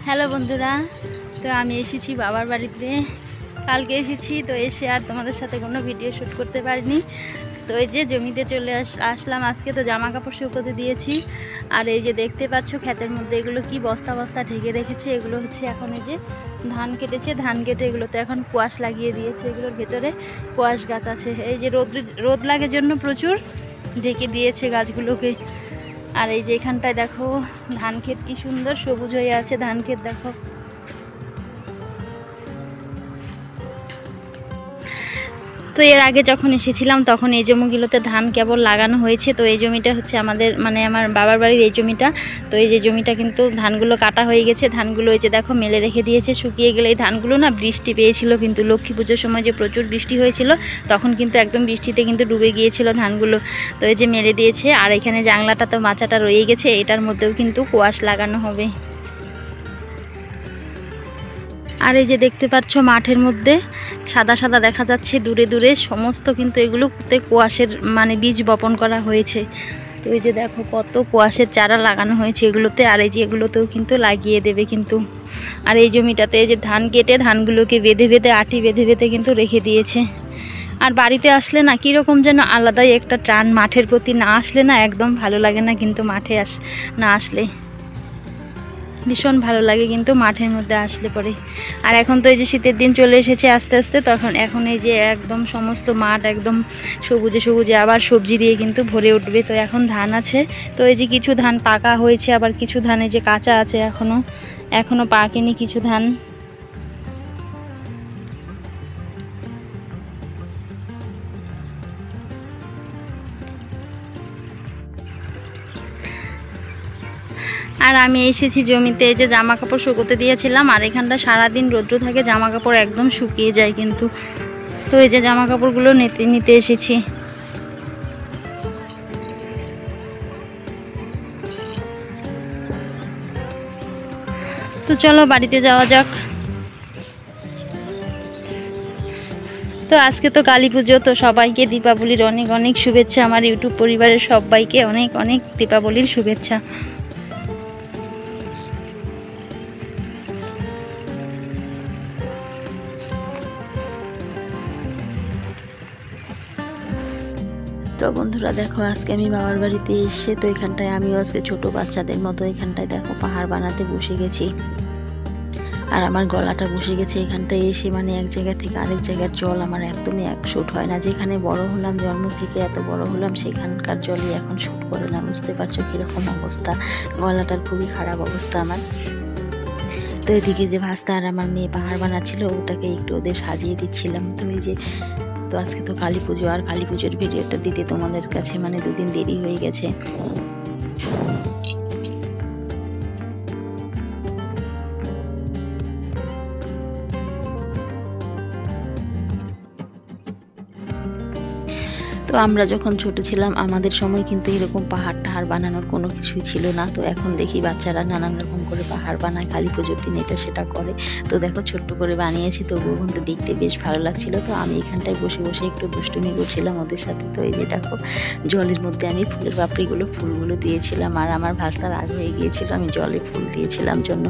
Hello বন্ধুরা, তো আমি এসেছি বাবার বাড়িতে। কালকে এসেছি, তো এসে আর তোমাদের সাথে কোনো ভিডিও শ্যুট করতে পারিনি। তো এই যে জমিতে চলে আসলাম আজকে। তো জামা কাপড় শুকোতে দিয়েছি। আর এই যে দেখতে পাচ্ছ ক্ষেতের মধ্যে এগুলো কি বস্তা বস্তা ঢেকে রেখেছে। এগুলো হচ্ছে এখন এই যে ধান কেটেছে, ধান কেটে এগুলোতে এখন কোয়াশ লাগিয়ে দিয়েছে। এগুলোর ভেতরে কোয়াশ গাছ আছে। এই যে রোদ লাগে জন্য প্রচুর ঢেকে দিয়েছে গাছগুলোকে। আর এই যে এখানটায় দেখো ধান ক্ষেত কি সুন্দর সবুজ হয়ে আছে। ধান ক্ষেত দেখো। তো এর আগে যখন এসেছিলাম তখন এই জমিগুলোতে ধান কেবল লাগানো হয়েছে। তো এই জমিটা হচ্ছে আমাদের আমার বাবার বাড়ির এই জমিটা। তো এই যে জমিটা কিন্তু ধানগুলো কাটা হয়ে গেছে। ধানগুলো এই যে দেখো মেলে রেখে দিয়েছে, শুকিয়ে গেলে এই ধানগুলো না বৃষ্টি পেয়েছিল, কিন্তু লক্ষ্মী পুজোর সময় যে প্রচুর বৃষ্টি হয়েছিল তখন কিন্তু একদম বৃষ্টিতে কিন্তু ডুবে গিয়েছিল ধানগুলো। তো এই যে মেলে দিয়েছে। আর এখানে জাংলাটা তো মাচাটা রয়ে গেছে, এটার মধ্যেও কিন্তু কোয়াশ লাগানো হবে। আর এই যে দেখতে পাচ্ছ মাঠের মধ্যে সাদা সাদা দেখা যাচ্ছে দূরে দূরে সমস্ত, কিন্তু এগুলোতে কোয়াশের বীজ বপন করা হয়েছে। তো এই যে দেখো কত কোয়াশের চারা লাগানো হয়েছে এগুলোতে। আর এই যে এগুলোতেও কিন্তু লাগিয়ে দেবে কিন্তু। আর এই জমিটাতে এই যে ধান কেটে ধানগুলোকে বেঁধে বেঁধে আটি বেঁধে বেঁধে কিন্তু রেখে দিয়েছে। আর বাড়িতে আসলে না কীরকম যেন আলাদাই একটা টান, মাঠের প্রতি না আসলে না একদম ভালো লাগে না, কিন্তু মাঠে না আসলে ভীষণ ভালো লাগে কিন্তু মাঠের মধ্যে আসলে পরে। আর এখন তো এই যে শীতের দিন চলে এসেছে আস্তে আস্তে, তখন এখন এই যে একদম সমস্ত মাঠ একদম সবুজে সবুজে আবার সবজি দিয়ে কিন্তু ভরে উঠবে। তো এখন ধান আছে, তো এই যে কিছু ধান পাকা হয়েছে, আবার কিছু ধান এই যে কাঁচা আছে, এখনো পাকেনি কিছু ধান। আর আমি এসেছি জমিতে, এই যে জামা কাপড় শুকোতে দিয়েছিলাম। আর এখানটা সারাদিন রৌদ্র থাকে, জামা কাপড় একদম শুকিয়ে যায় কিন্তু। তো এই যে জামা কাপড়গুলো নিতে এসেছি। তো চলো বাড়িতে যাওয়া যাক। তো আজকে তো কালী পুজো, তো সবাইকে দীপাবলির অনেক অনেক শুভেচ্ছা। আমার ইউটিউব পরিবারের সবাইকে অনেক অনেক দীপাবলির শুভেচ্ছা। তো বন্ধুরা দেখো, আজকে আমি বাবার বাড়িতে এসে তো এখানটায় আমিও আজকে ছোট বাচ্চাদের মতো এখানটায় দেখো পাহাড় বানাতে বসে গেছি। আর আমার গলাটা বসে গেছে এখানটায় এসে, এক জায়গা থেকে আরেক জায়গার জল আমার একদমই শ্যুট হয় না। যেখানে বড় হলাম, জন্ম থেকে এত বড় হলাম, সেখানকার জলই এখন শ্যুট করে না। বুঝতে পারছো কীরকম অবস্থা, গলাটার খুবই খারাপ অবস্থা আমার। তো এদিকে যে ভাস্তা আর আমার মেয়ে পাহাড় বানাচ্ছিল, ওটাকে একটু ওদের সাজিয়ে দিচ্ছিলাম। তো এই যে তো আজকে তো কালী পুজো, আর কালী পুজোর ভিডিওটা দিতে তোমাদের কাছে 2 দিন দেরি হয়ে গেছে। তো আমরা যখন ছোট ছিলাম আমাদের সময় কিন্তু এরকম পাহাড় টাহাড় বানানোর কোনো কিছুই ছিল না। তো এখন দেখি বাচ্চারা নানান রকম করে পাহাড় বানায়, কালী পুজোর দিন এটা সেটা করে। তো দেখো ছোট্ট করে বানিয়েছি, তবুও কিন্তু দেখতে বেশ ভালো লাগছিল। তো আমি এখানটায় বসে বসে একটু দুষ্টুমি করছিলাম ওদের সাথে। তো এই যে দেখো জলের মধ্যে আমি ফুলের ফুলগুলো দিয়েছিলাম। আর আমার ভাস্তা রাগ হয়ে গিয়েছিল আমি জলে ফুল দিয়েছিলাম জন্য।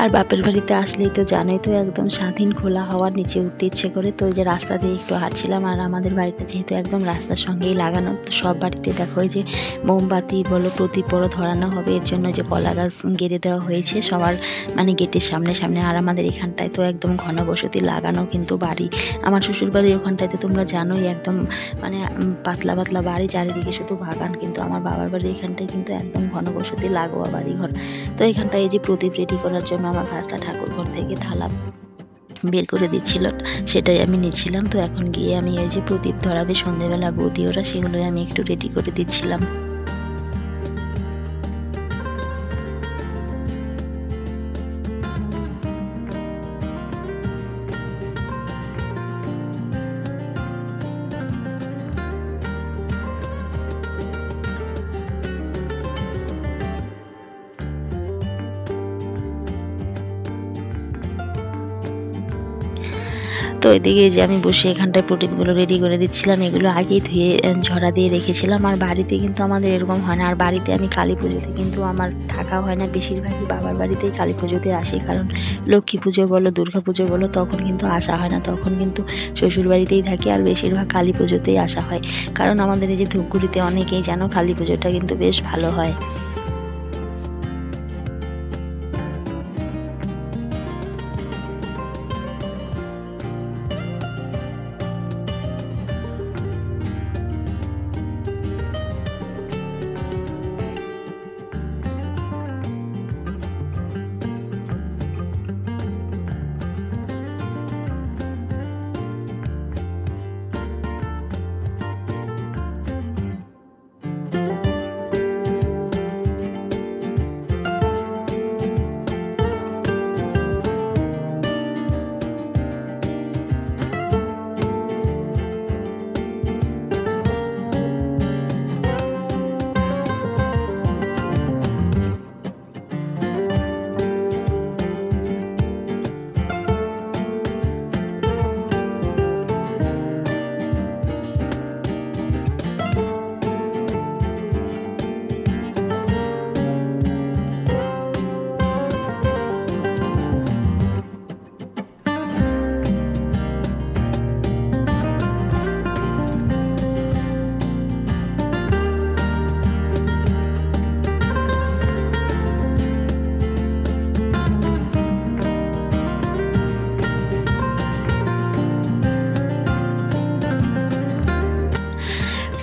আর বাপের বাড়িতে আসলেই তো জানোই তো একদম স্বাধীন খোলা হাওয়ার নিচে উঠতে ইচ্ছে করে। তো ওই যে রাস্তা দিয়ে একটু হাঁটছিলাম। আর আমাদের বাড়িটা যেহেতু একদম রাস্তার সঙ্গেই লাগানো, তো সব বাড়িতে দেখো এই যে মোমবাতি বলো প্রদীপ বড় ধরানো হবে, এর জন্য যে কলা গাছ গেড়ে দেওয়া হয়েছে সবার গেটের সামনে সামনে। আর আমাদের এখানটায় তো একদম ঘনবসতি লাগানো কিন্তু বাড়ি। আমার শ্বশুর বাড়ির ওখানটায় তো তোমরা জানোই একদম পাতলা পাতলা বাড়ি, চারিদিকে শুধু বাগান। কিন্তু আমার বাবার বাড়ির এখানটায় কিন্তু একদম ঘনবসতি লাগোয়া বাড়ি ঘর। তো এখানটায় এই যে প্রদীপ রেডি করার জন্য আমার ভাস্তা ঠাকুর ঘর থেকে থালা বের করে দিচ্ছিল, সেটাই আমি নিচ্ছিলাম। তো এখন গিয়ে আমি এই যে প্রদীপ ধরাবে সন্ধেবেলা বৌদি ওরা, সেগুলোই আমি একটু রেডি করে দিচ্ছিলাম। তো এদিকে যে আমি বসে এখানটায় প্রোটিনগুলো রেডি করে দিচ্ছিলাম, এগুলো আগেই ধুয়ে ঝরা দিয়ে রেখেছিলাম। আর বাড়িতে কিন্তু আমাদের এরকম হয় না। আর বাড়িতে আমি কালী পুজোতে কিন্তু আমার থাকা হয় না, বেশিরভাগই বাবার বাড়িতেই কালী পুজোতে আসি। কারণ লক্ষ্মী পুজো বলো, দুর্গা পুজো বলো, তখন কিন্তু আসা হয় না, তখন কিন্তু শ্বশুর বাড়িতেই থাকি। আর বেশিরভাগ কালী পুজোতেই আসা হয়, কারণ আমাদের এই যে ধূপগুড়িতে অনেকেই জানো কালী পুজোটা কিন্তু বেশ ভালো হয়।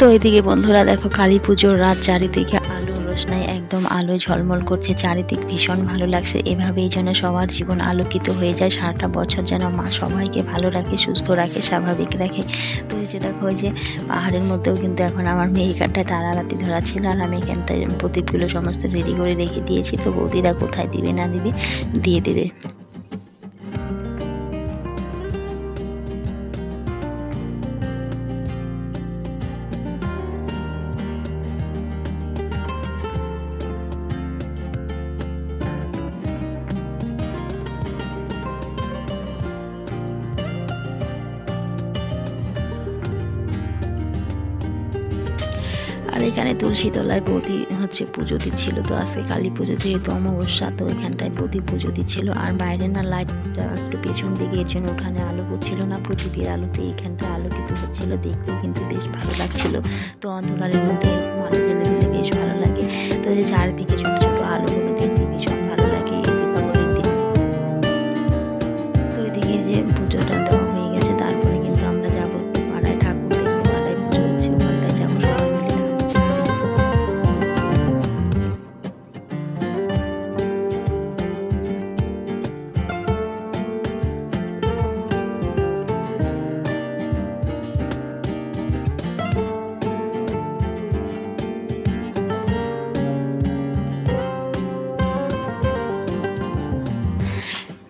তো এদিকে বন্ধুরা দেখো কালী পুজোর রাত, চারিদিকে আলো রোশনাই, একদম আলো ঝলমল করছে, চারিদিক ভীষণ ভালো লাগছে। এভাবেই যেন সবার জীবন আলোকিত হয়ে যায়, সারাটা বছর যেন মা সবাইকে ভালো রাখে, সুস্থ রাখে, স্বাভাবিক রাখে। তো এই যে দেখো ওই যে পাহাড়ের মধ্যেও কিন্তু এখন আমার মেয়ে এখানটায় তারাবাতি ধরা ছিল, আর আমি এখানটায় প্রদীপগুলো সমস্ত রেডি করে রেখে দিয়েছি। তো বৌদিরা কোথায় দিবে না দিবে, দিয়ে দেবে। আর এখানে তুলসী তলায় বৌদি হচ্ছে পুজো দিচ্ছিল। তো আজকে কালী পুজো যেহেতু অমাবস্যা, তো এখানটায় বৌদি পুজো দিচ্ছিল। আর বাইরে না লাইটটা একটু পেছন দিকে, এর জন্য উঠানে আলো পড়ছিল না, প্রদীপের আলোতে এইখানটায় আলোকিত হচ্ছিল, দেখতেও কিন্তু বেশ ভালো লাগছিল। তো অন্ধকারের মধ্যে এরকম আলো জ্বেলে দিলে বেশ ভালো লাগে। তো এই চারিদিকে ছোট ছোট আলোগুলো দেখতে ভীষণ ভালো লাগে এই দীপাবলির দিন। তো এদিকে যে পুজোটা দেওয়া হয়ে গেছে, তারপরে কিন্তু আমরা যাবো পাড়ায় ঠাকুর দেখতে। পাড়ায় পুজো হচ্ছে, ওখানটায় যাবো সবাই মিলে।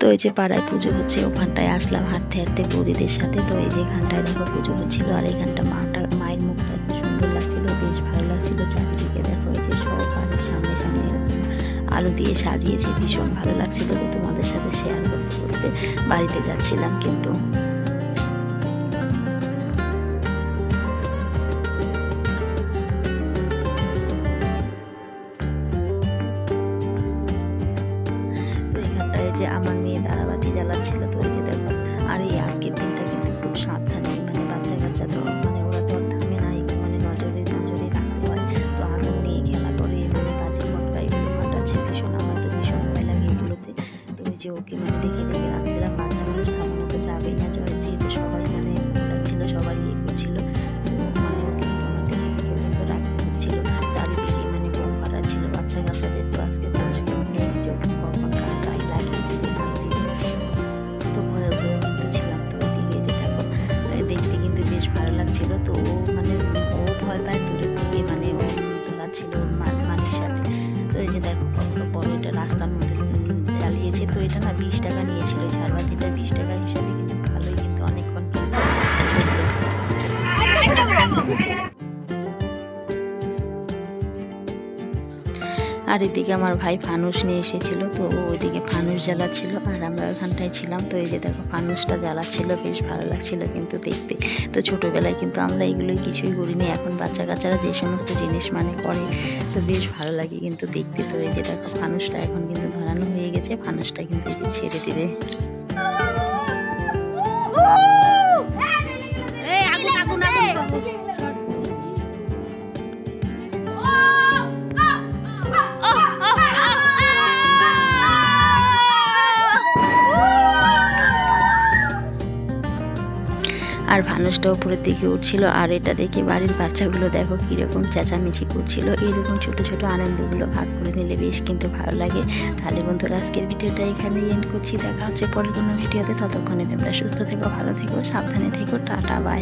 তো এই যে পাড়ায় পুজো হচ্ছে, ওখানটায় আসলাম হাঁটতে হাঁটতে বৌদিদের সাথে। তো এই যে এখানটায় দেখো পুজো হচ্ছিল, আর এখানটা মায়ের মুখটা এত সুন্দর লাগছিল, বেশ ভালো লাগছিল। চারিদিকে দেখো এই যে সব বাড়ির সামনে সামনে এরকম আলো দিয়ে সাজিয়েছে, ভীষণ ভালো লাগছিল। তো তোমাদের সাথে শেয়ার করতে করতে বাড়িতে যাচ্ছিলাম কিন্তু। যে আমার মেয়ে তারাবাতি জ্বালাচ্ছিল। তো এই যে দেখো, আর এই আজকের দিনটা কিন্তু খুব সাবধানে, মানে বাচ্চা কাচ্চা তো মানে ওরা তো থামে না, একটু মানে নজরে নজরে রাখতে হয়। তো আগুন নিয়ে খেলা করে, মানে কাছে ফটকা এগুলো ফাটাচ্ছে, ভীষণ আমার তো ভীষণ ভয় লাগে এগুলোতে। তো এই যে ওকে মানে দেখে দেখে রাখছিলাম, বাচ্চা মানুষ থামানো তো যাবেই না, যেহেতু সবাই মানে রাখছিল, সবাই ইয়ে করছিল। তো মানে ওকে আমার দেখে দেখে মতো রাখতে হচ্ছিল। চারিদিকে মানে বোম ফাটাচ্ছিল বাচ্চা কাচ্চাদের। তো আজকে পরিষ্কার নেই যে কখন কার গায়ে লাগিয়ে দিবে না দিবে, তো ভয়ে ভয়ে কিন্তু ছিলাম। তো ওইদিকে যে আর এদিকে আমার ভাই ফানুস নিয়ে এসেছিলো, তো ওইদিকে ফানুস জ্বালাচ্ছিল আর আমরা ওখানটায় ছিলাম। তো এই যে দেখো ফানুসটা জ্বালাচ্ছিল, বেশ ভালো লাগছিল কিন্তু দেখতে। তো ছোটোবেলায় কিন্তু আমরা এগুলোই কিছুই করিনি, এখন বাচ্চা কাচ্চারা যে সমস্ত জিনিস মানে করে তো বেশ ভালো লাগে কিন্তু দেখতে। তো এই যে দেখো ফানুসটা এখন কিন্তু ধরানো হয়ে গেছে, ফানুসটা কিন্তু এই যে ছেড়ে দিবে। আর ফানুসটা উপরের দিকে উঠছিল, আর এটা দেখে বাড়ির বাচ্চাগুলো দেখো কীরকম চেঁচামেচি করছিল। এইরকম ছোট ছোট আনন্দগুলো ভাগ করে নিলে বেশ কিন্তু ভালো লাগে। তাহলে বন্ধুরা আজকের ভিডিওটা এখানেই এন্ড করছি, দেখা হচ্ছে পরের কোনো ভিডিওতে। ততক্ষণে তোমরা সুস্থ থেকো, ভালো থেকো, সাবধানে থেকো, টাটা বাই।